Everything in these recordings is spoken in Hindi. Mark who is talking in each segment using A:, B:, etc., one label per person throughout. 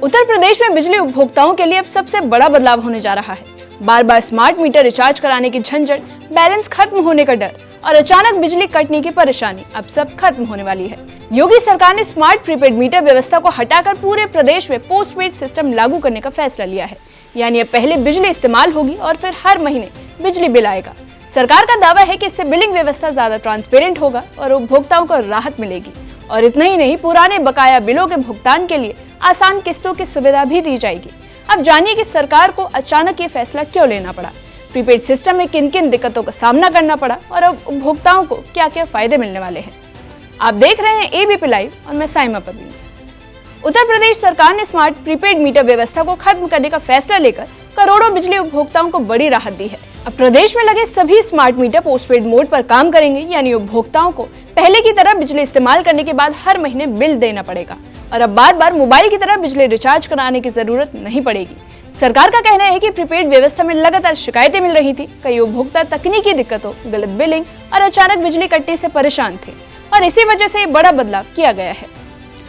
A: उत्तर प्रदेश में बिजली उपभोक्ताओं के लिए अब सबसे बड़ा बदलाव होने जा रहा है। बार बार स्मार्ट मीटर रिचार्ज कराने की झंझट, बैलेंस खत्म होने का डर और अचानक बिजली कटने की परेशानी अब सब खत्म होने वाली है। योगी सरकार ने स्मार्ट प्रीपेड मीटर व्यवस्था को हटाकर पूरे प्रदेश में पोस्टपेड सिस्टम लागू करने का फैसला लिया है। यानी अब पहले बिजली इस्तेमाल होगी और फिर हर महीने बिजली बिल आएगा। सरकार का दावा है कि इससे बिलिंग व्यवस्था ज्यादा ट्रांसपेरेंट होगा और उपभोक्ताओं को राहत मिलेगी। और इतना ही नहीं, पुराने बकाया बिलों के भुगतान के लिए आसान किस्तों की सुविधा भी दी जाएगी। अब जानिए कि सरकार को अचानक ये फैसला क्यों लेना पड़ा, प्रीपेड सिस्टम में किन किन दिक्कतों का सामना करना पड़ा और अब उपभोक्ताओं को क्या क्या फायदे मिलने वाले हैं। आप देख रहे हैं एबीपी लाइव और मैं साइमा परवीन। उत्तर प्रदेश सरकार ने स्मार्ट प्रीपेड मीटर व्यवस्था को खत्म करने का फैसला लेकर करोड़ों बिजली उपभोक्ताओं को बड़ी राहत दी है। अब प्रदेश में लगे सभी स्मार्ट मीटर पोस्टपेड मोड पर काम करेंगे, यानी उपभोक्ताओं को पहले की तरह बिजली इस्तेमाल करने के बाद हर महीने बिल देना पड़ेगा और अब बार बार मोबाइल की तरह बिजली रिचार्ज कराने की जरूरत नहीं पड़ेगी। सरकार का कहना है कि प्रीपेड व्यवस्था में लगातार शिकायतें मिल रही थी। कई उपभोक्ता तकनीकी दिक्कतों, गलत बिलिंग और अचानक बिजली कटने से परेशान थे और इसी वजह से बड़ा बदलाव किया गया है।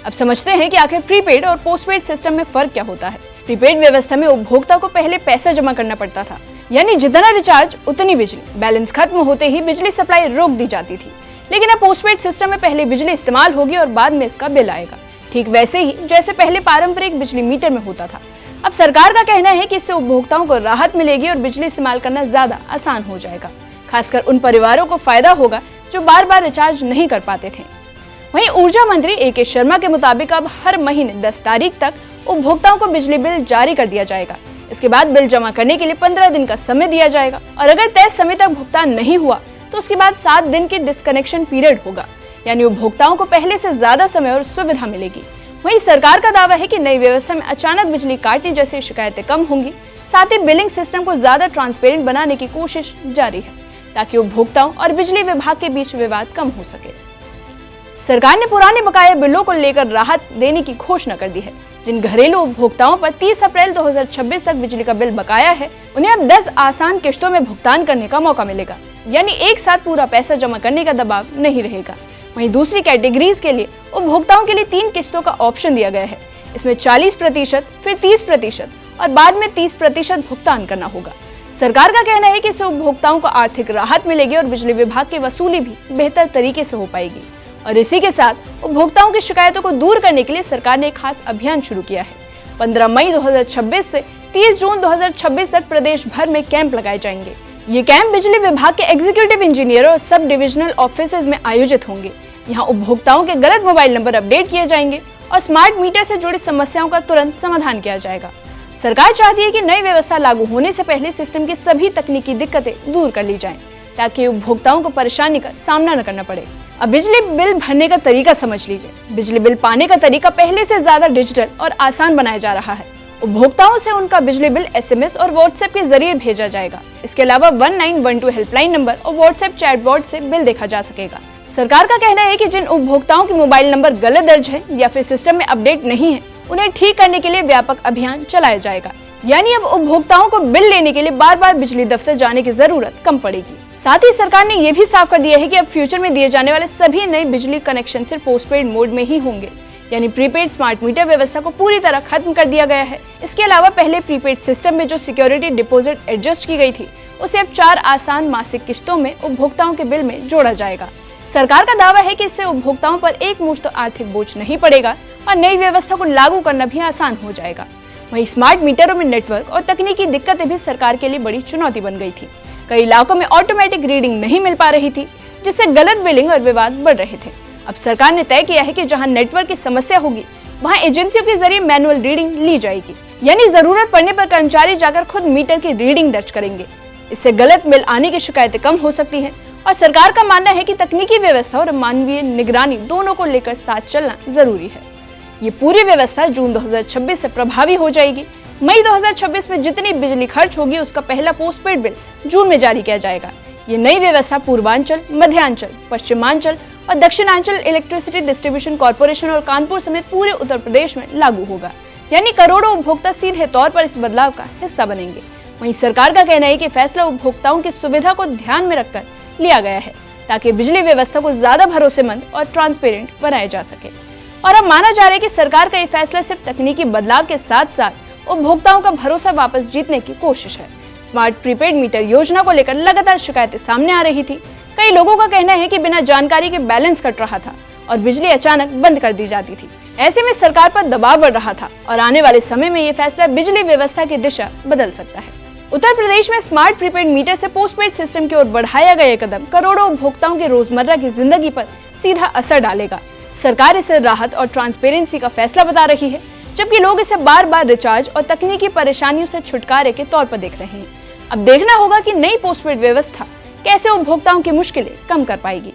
A: अब समझते हैं कि आखिर प्रीपेड और पोस्टपेड सिस्टम में फर्क क्या होता है। प्रीपेड व्यवस्था में उपभोक्ता को पहले पैसा जमा करना पड़ता था, यानी जितना रिचार्ज उतनी बिजली। बैलेंस खत्म होते ही बिजली सप्लाई रोक दी जाती थी। लेकिन अब पोस्टपेड सिस्टम में पहले बिजली इस्तेमाल होगी और बाद में इसका बिल आएगा, ठीक वैसे ही जैसे पहले पारंपरिक बिजली मीटर में होता था। अब सरकार का कहना है कि इससे उपभोक्ताओं को राहत मिलेगी और बिजली इस्तेमाल करना ज्यादा आसान हो जाएगा। खासकर उन परिवारों को फायदा होगा जो बार बार रिचार्ज नहीं कर पाते थे। वहीं ऊर्जा मंत्री ए.के. शर्मा के मुताबिक अब हर महीने 10 तारीख तक उपभोक्ताओं को बिजली बिल जारी कर दिया जाएगा। इसके बाद बिल जमा करने के लिए 15 दिन का समय दिया जाएगा और अगर तय समय तक भुगतान नहीं हुआ तो उसके बाद 7 दिन की डिस्कनेक्शन पीरियड होगा, यानी उपभोक्ताओं को पहले से ज्यादा समय और सुविधा मिलेगी। वहीं सरकार का दावा है कि नई व्यवस्था में अचानक बिजली काटने जैसी शिकायतें कम होंगी। साथ ही बिलिंग सिस्टम को ज्यादा ट्रांसपेरेंट बनाने की कोशिश जारी है ताकि उपभोक्ताओं और बिजली विभाग के बीच विवाद कम हो सके। सरकार ने पुराने बकाया बिलों को लेकर राहत देने की घोषणा कर दी है। जिन घरेलू उपभोक्ताओं पर 30 अप्रैल 2026 तक बिजली का बिल बकाया है, उन्हें अब 10 आसान किस्तों में भुगतान करने का मौका मिलेगा, यानी एक साथ पूरा पैसा जमा करने का दबाव नहीं रहेगा। वहीं दूसरी कैटेगरीज के लिए उपभोक्ताओं के लिए 3 किस्तों का ऑप्शन दिया गया है। इसमें 40%, फिर 30% और बाद में 30% भुगतान करना होगा। सरकार का कहना है कि इससे उपभोक्ताओं को आर्थिक राहत मिलेगी और बिजली विभाग की वसूली भी बेहतर तरीके से हो पाएगी। और इसी के साथ उपभोक्ताओं की शिकायतों को दूर करने के लिए सरकार ने एक खास अभियान शुरू किया है। 15 मई 2026 से 30 जून 2026 तक प्रदेश भर में कैंप लगाए जाएंगे। ये कैंप बिजली विभाग के एग्जीक्यूटिव इंजीनियरों और सब डिविजनल ऑफिसेज में आयोजित होंगे। यहाँ उपभोक्ताओं के गलत मोबाइल नंबर अपडेट किए जाएंगे और स्मार्ट मीटर से जुड़ी समस्याओं का तुरंत समाधान किया जाएगा। सरकार चाहती है कि नई व्यवस्था लागू होने से पहले सिस्टम की सभी तकनीकी दिक्कतें दूर कर ली जाएं, ताकि उपभोक्ताओं को परेशानी का सामना न करना पड़े। अब बिजली बिल भरने का तरीका समझ लीजिए। बिजली बिल पाने का तरीका पहले से ज्यादा डिजिटल और आसान बनाया जा रहा है। उपभोक्ताओं से उनका बिजली बिल SMS और व्हाट्सएप के जरिए भेजा जाएगा। इसके अलावा 1912 हेल्पलाइन नंबर और व्हाट्सएप चैटबॉट से बिल देखा जा सकेगा। सरकार का कहना है कि जिन उपभोक्ताओं के मोबाइल नंबर गलत दर्ज है या फिर सिस्टम में अपडेट नहीं है, उन्हें ठीक करने के लिए व्यापक अभियान चलाया जाएगा। यानी अब उपभोक्ताओं को बिल लेने के लिए बार बार बिजली दफ्तर जाने की जरूरत कम पड़ेगी। साथ ही सरकार ने यह भी साफ कर दिया है कि अब फ्यूचर में दिए जाने वाले सभी नए बिजली कनेक्शन सिर्फ पोस्टपेड मोड में ही होंगे, यानी प्रीपेड स्मार्ट मीटर व्यवस्था को पूरी तरह खत्म कर दिया गया है। इसके अलावा पहले प्रीपेड सिस्टम में जो सिक्योरिटी डिपॉजिट एडजस्ट की गई थी, उसे अब 4 आसान मासिक किस्तों में उपभोक्ताओं के बिल में जोड़ा जाएगा। सरकार का दावा है कि इससे उपभोक्ताओं पर एक मुश्त आर्थिक बोझ नहीं पड़ेगा और नई व्यवस्था को लागू करना भी आसान हो जाएगा। वहीं स्मार्ट मीटरों में नेटवर्क और तकनीकी दिक्कतें भी सरकार के लिए बड़ी चुनौती बन गई थी। कई इलाकों में ऑटोमेटिक रीडिंग नहीं मिल पा रही थी, जिससे गलत बिलिंग और विवाद बढ़ रहे थे। अब सरकार ने तय किया है कि जहां नेटवर्क की समस्या होगी, वहां एजेंसियों के जरिए मैनुअल रीडिंग ली जाएगी, यानी जरूरत पड़ने पर कर्मचारी जाकर खुद मीटर की रीडिंग दर्ज करेंगे। इससे गलत बिल आने की शिकायतें कम हो सकती हैं और सरकार का मानना है कि तकनीकी व्यवस्था और मानवीय निगरानी दोनों को लेकर साथ चलना जरूरी है। ये पूरी व्यवस्था जून 2026 से प्रभावी हो जाएगी। मई 2026 में जितनी बिजली खर्च होगी, उसका पहला पोस्टपेड बिल जून में जारी किया जाएगा। ये नई व्यवस्था पूर्वांचल, मध्यांचल, पश्चिमांचल और दक्षिणांचल इलेक्ट्रिसिटी डिस्ट्रीब्यूशन कॉर्पोरेशन और कानपुर समेत पूरे उत्तर प्रदेश में लागू होगा, यानी करोड़ों उपभोक्ता सीधे तौर पर इस बदलाव का हिस्सा बनेंगे। वहीं सरकार का कहना है कि फैसला उपभोक्ताओं की सुविधा को ध्यान में रखकर लिया गया है, ताकि बिजली व्यवस्था को ज्यादा भरोसेमंद और ट्रांसपेरेंट बनाया जा सके। और अब माना जा रहा है कि सरकार का ये फैसला सिर्फ तकनीकी बदलाव के साथ साथ उपभोक्ताओं का भरोसा वापस जीतने की कोशिश है। स्मार्ट प्रीपेड मीटर योजना को लेकर लगातार शिकायतें सामने आ रही थी। कई लोगों का कहना है कि बिना जानकारी के बैलेंस कट रहा था और बिजली अचानक बंद कर दी जाती थी। ऐसे में सरकार पर दबाव बढ़ रहा था और आने वाले समय में ये फैसला बिजली व्यवस्था की दिशा बदल सकता है। उत्तर प्रदेश में स्मार्ट प्रीपेड मीटर से पोस्टपेड सिस्टम की ओर बढ़ाया गया कदम करोड़ों उपभोक्ताओं की रोजमर्रा की जिंदगी पर सीधा असर डालेगा। सरकार इसे राहत और ट्रांसपेरेंसी का फैसला बता रही है, जबकि लोग इसे बार बार रिचार्ज और तकनीकी परेशानियों से छुटकारे के तौर पर देख रहे हैं। अब देखना होगा कि नई पोस्टपेड व्यवस्था कैसे उपभोक्ताओं की मुश्किलें कम कर पाएगी।